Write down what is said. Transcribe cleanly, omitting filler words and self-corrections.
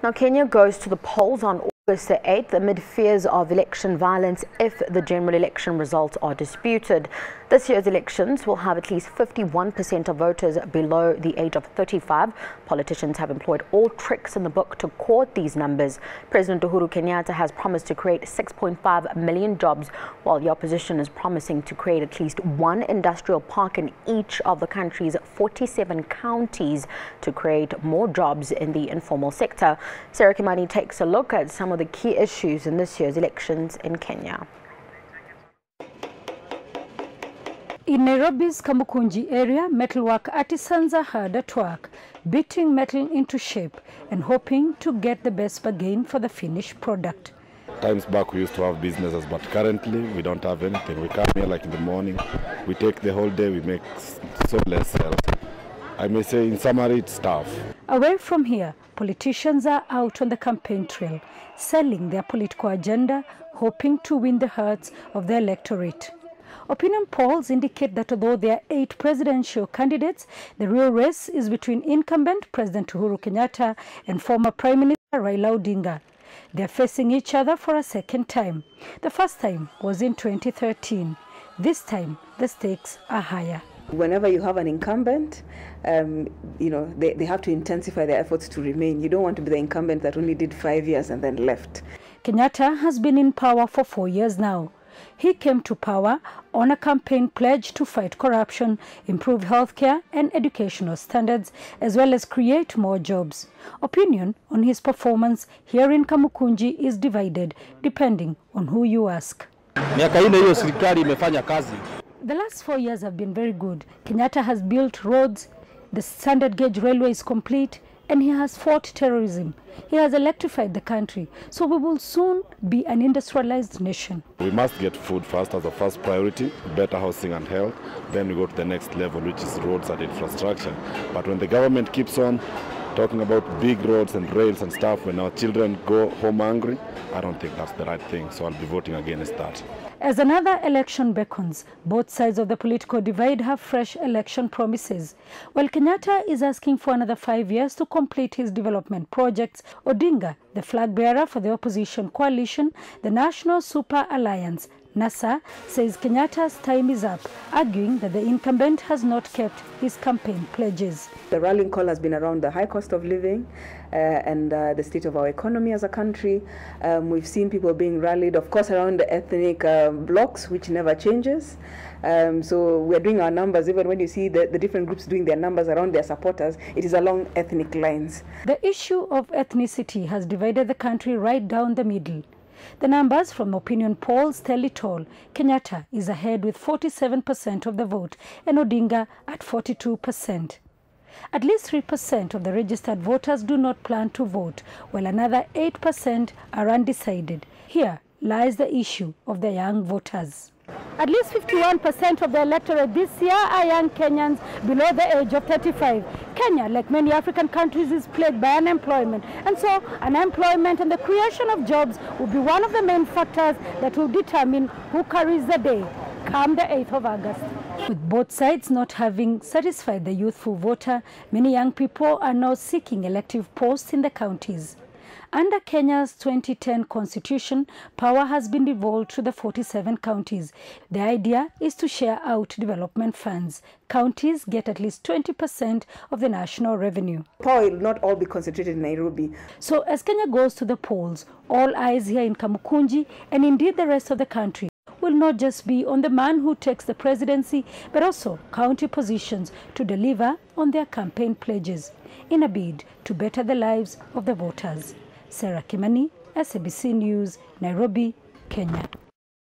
Now, Kenya goes to the polls on August the 8th amid fears of election violence if the general election results are disputed. This year's elections will have at least 51% of voters below the age of 35. Politicians have employed all tricks in the book to court these numbers. President Uhuru Kenyatta has promised to create 6.5 million jobs, while the opposition is promising to create at least one industrial park in each of the country's 47 counties to create more jobs in the informal sector. Sarah Kimani takes a look at some of the key issues in this year's elections in Kenya. In Nairobi's Kamukunji area, metalwork artisans are hard at work, beating metal into shape and hoping to get the best bargain for the finished product. Times back we used to have businesses, but currently we don't have anything. We come here like in the morning, we take the whole day, we make so less sales. I may say in summary it's tough. Away from here, politicians are out on the campaign trail, selling their political agenda, hoping to win the hearts of the electorate. Opinion polls indicate that although there are 8 presidential candidates, the real race is between incumbent President Uhuru Kenyatta and former Prime Minister Raila Odinga. They are facing each other for a second time. The first time was in 2013. This time, the stakes are higher. Whenever you have an incumbent, they have to intensify their efforts to remain. You don't want to be the incumbent that only did 5 years and then left. Kenyatta has been in power for 4 years now. He came to power on a campaign pledge to fight corruption, improve healthcare and educational standards, as well as create more jobs. Opinion on his performance here in Kamukunji is divided, depending on who you ask. The last 4 years have been very good. Kenyatta has built roads, the standard gauge railway is complete, and he has fought terrorism. He has electrified the country, so we will soon be an industrialized nation. We must get food first as a first priority, better housing and health. Then we go to the next level, which is roads and infrastructure. But when the government keeps on talking about big roads and rails and stuff, when our children go home hungry, I don't think that's the right thing, so I'll be voting against that. As another election beckons, both sides of the political divide have fresh election promises. While Kenyatta is asking for another 5 years to complete his development projects, Odinga, the flag bearer for the opposition coalition, the National Super Alliance, NASA, says Kenyatta's time is up, arguing that the incumbent has not kept his campaign pledges. The rallying call has been around the high cost of living and the state of our economy as a country. We've seen people being rallied, of course, around the ethnic blocks, which never changes. So we're doing our numbers. Even when you see the different groups doing their numbers around their supporters, it is along ethnic lines. The issue of ethnicity has divided the country right down the middle. The numbers from opinion polls tell it all. Kenyatta is ahead with 47% of the vote and Odinga at 42%. At least 3% of the registered voters do not plan to vote, while another 8% are undecided. Here lies the issue of the young voters. At least 51% of the electorate this year are young Kenyans below the age of 35. Kenya, like many African countries, is plagued by unemployment. And so unemployment and the creation of jobs will be one of the main factors that will determine who carries the day come the 8th of August. With both sides not having satisfied the youthful voter, many young people are now seeking elective posts in the counties. Under Kenya's 2010 constitution, power has been devolved to the 47 counties. The idea is to share out development funds. Counties get at least 20% of the national revenue. Power will not all be concentrated in Nairobi. So as Kenya goes to the polls, all eyes here in Kamukunji and indeed the rest of the country will not just be on the man who takes the presidency, but also county positions to deliver on their campaign pledges in a bid to better the lives of the voters. Sarah Kimani, SABC News, Nairobi, Kenya.